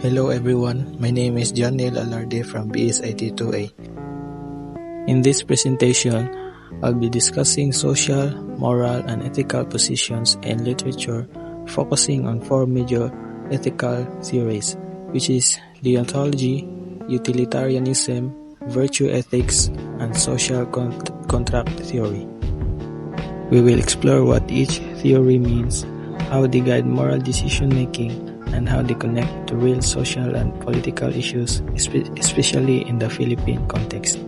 Hello everyone, my name is John Neil Alarde from BSIT 2A. In this presentation, I'll be discussing social, moral, and ethical positions in literature, focusing on four major ethical theories, which is Deontology, Utilitarianism, Virtue ethics, and social contract theory. We will explore what each theory means, how they guide moral decision-making, and how they connect to real social and political issues, especially in the Philippine context.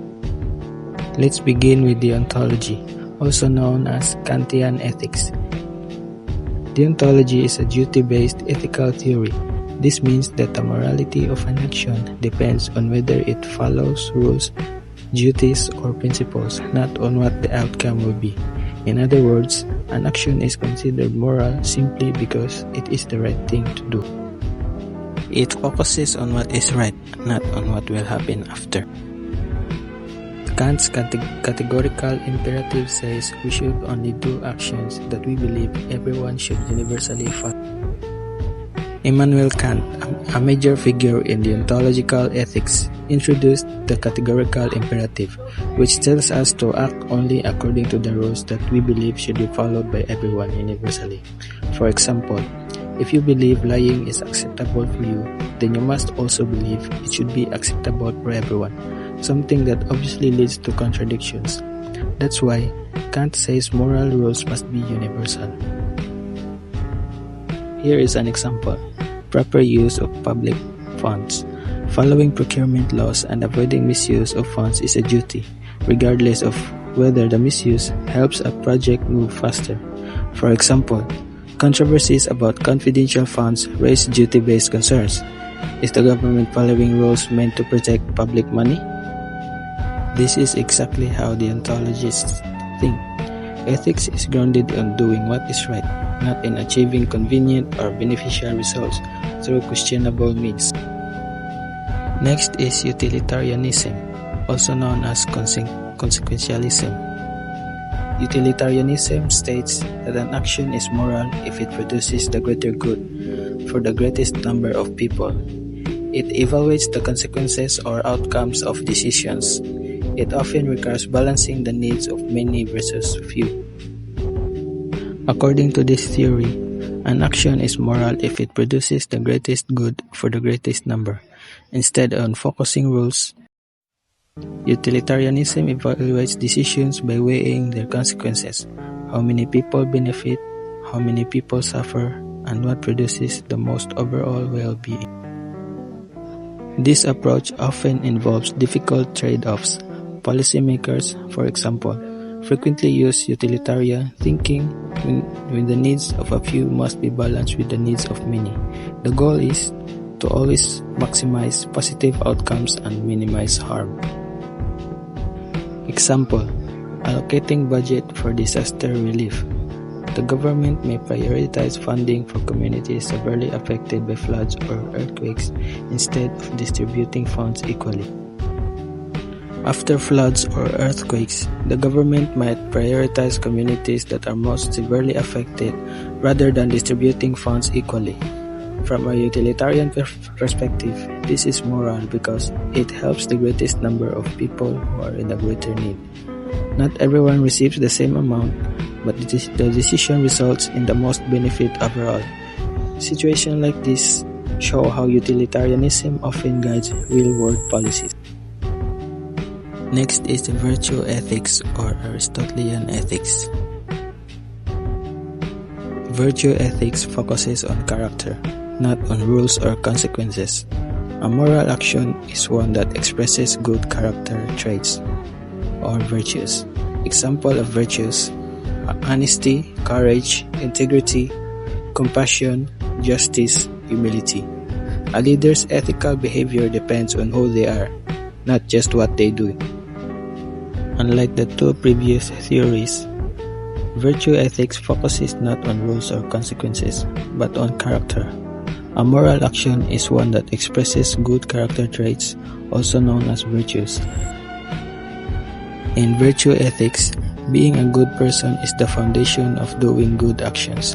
Let's begin with deontology, also known as Kantian ethics. Deontology is a duty-based ethical theory. This means that the morality of an action depends on whether it follows rules, duties, or principles, not on what the outcome will be. In other words, an action is considered moral simply because it is the right thing to do. It focuses on what is right, not on what will happen after. Kant's categorical imperative says we should only do actions that we believe everyone should universally follow. Immanuel Kant, a major figure in deontological ethics, introduced the categorical imperative, which tells us to act only according to the rules that we believe should be followed by everyone universally. For example, if you believe lying is acceptable for you, then you must also believe it should be acceptable for everyone, something that obviously leads to contradictions. That's why Kant says moral rules must be universal. Here is an example. Proper use of public funds. Following procurement laws and avoiding misuse of funds is a duty, regardless of whether the misuse helps a project move faster. For example, controversies about confidential funds raise duty-based concerns. Is the government following rules meant to protect public money? This is exactly how deontologists think. Ethics is grounded on doing what is right, not in achieving convenient or beneficial results through questionable means. Next is utilitarianism, also known as consequentialism. Utilitarianism states that an action is moral if it produces the greater good for the greatest number of people. It evaluates the consequences or outcomes of decisions. It often requires balancing the needs of many versus few. According to this theory, an action is moral if it produces the greatest good for the greatest number. Instead of focusing rules, utilitarianism evaluates decisions by weighing their consequences, how many people benefit, how many people suffer, and what produces the most overall well-being. This approach often involves difficult trade-offs. Policymakers, for example, frequently use utilitarian thinking when the needs of a few must be balanced with the needs of many. The goal is to always maximize positive outcomes and minimize harm. Example, allocating budget for disaster relief. The government may prioritize funding for communities severely affected by floods or earthquakes instead of distributing funds equally. After floods or earthquakes, the government might prioritize communities that are most severely affected rather than distributing funds equally. From a utilitarian perspective, this is moral because it helps the greatest number of people who are in a greater need. Not everyone receives the same amount, but the decision results in the most benefit overall. Situations like this show how utilitarianism often guides real-world policies. Next is the virtue ethics or Aristotelian ethics. Virtue ethics focuses on character, not on rules or consequences. A moral action is one that expresses good character traits or virtues. Example of virtues: honesty, courage, integrity, compassion, justice, humility. A leader's ethical behavior depends on who they are, not just what they do. Unlike the two previous theories, virtue ethics focuses not on rules or consequences, but on character. A moral action is one that expresses good character traits, also known as virtues. In virtue ethics, being a good person is the foundation of doing good actions.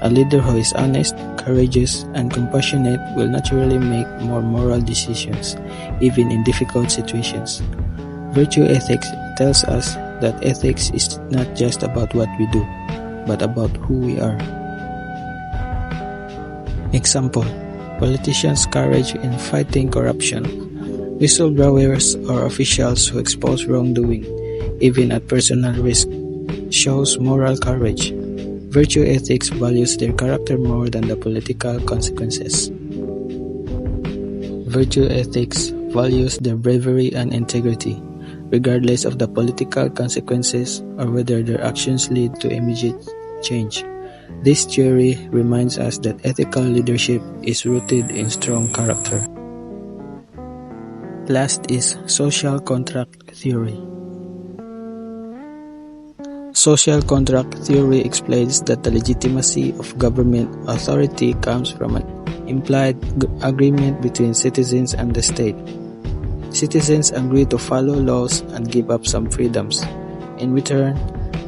A leader who is honest, courageous, and compassionate will naturally make more moral decisions, even in difficult situations. Virtue ethics tells us that ethics is not just about what we do, but about who we are. Example: politicians' courage in fighting corruption, whistleblowers or officials who expose wrongdoing, even at personal risk, shows moral courage. Virtue ethics values their character more than the political consequences. Virtue ethics values their bravery and integrity, regardless of the political consequences or whether their actions lead to immediate change. This theory reminds us that ethical leadership is rooted in strong character. Last is social contract theory. Social contract theory explains that the legitimacy of government authority comes from an implied agreement between citizens and the state. Citizens agree to follow laws and give up some freedoms. In return,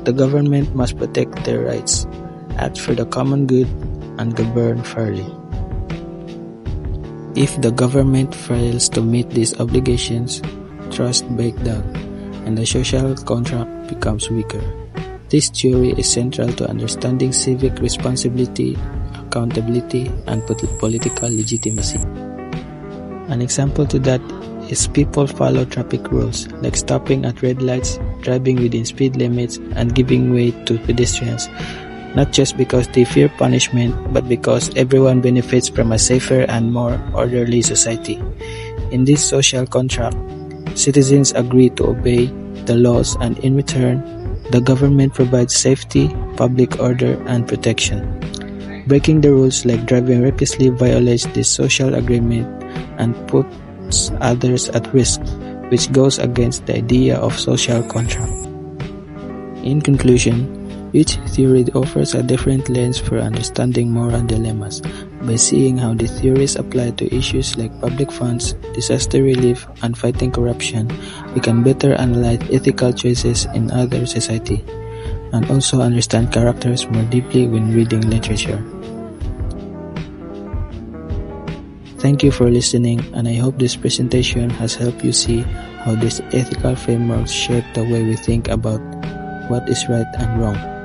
the government must protect their rights, act for the common good, and govern fairly. If the government fails to meet these obligations, trust breaks down, and the social contract becomes weaker. This theory is central to understanding civic responsibility, accountability, and political legitimacy. An example to that is people follow traffic rules, like stopping at red lights, driving within speed limits, and giving way to pedestrians, not just because they fear punishment, but because everyone benefits from a safer and more orderly society. In this social contract, citizens agree to obey the laws, and in return, the government provides safety, public order, and protection. Breaking the rules, like driving recklessly, violates this social agreement and puts others at risk, which goes against the idea of social contract. In conclusion, each theory offers a different lens for understanding moral dilemmas. By seeing how the theories apply to issues like public funds, disaster relief, and fighting corruption, we can better analyze ethical choices in other society, and also understand characters more deeply when reading literature. Thank you for listening, and I hope this presentation has helped you see how these ethical frameworks shape the way we think about what is right and wrong.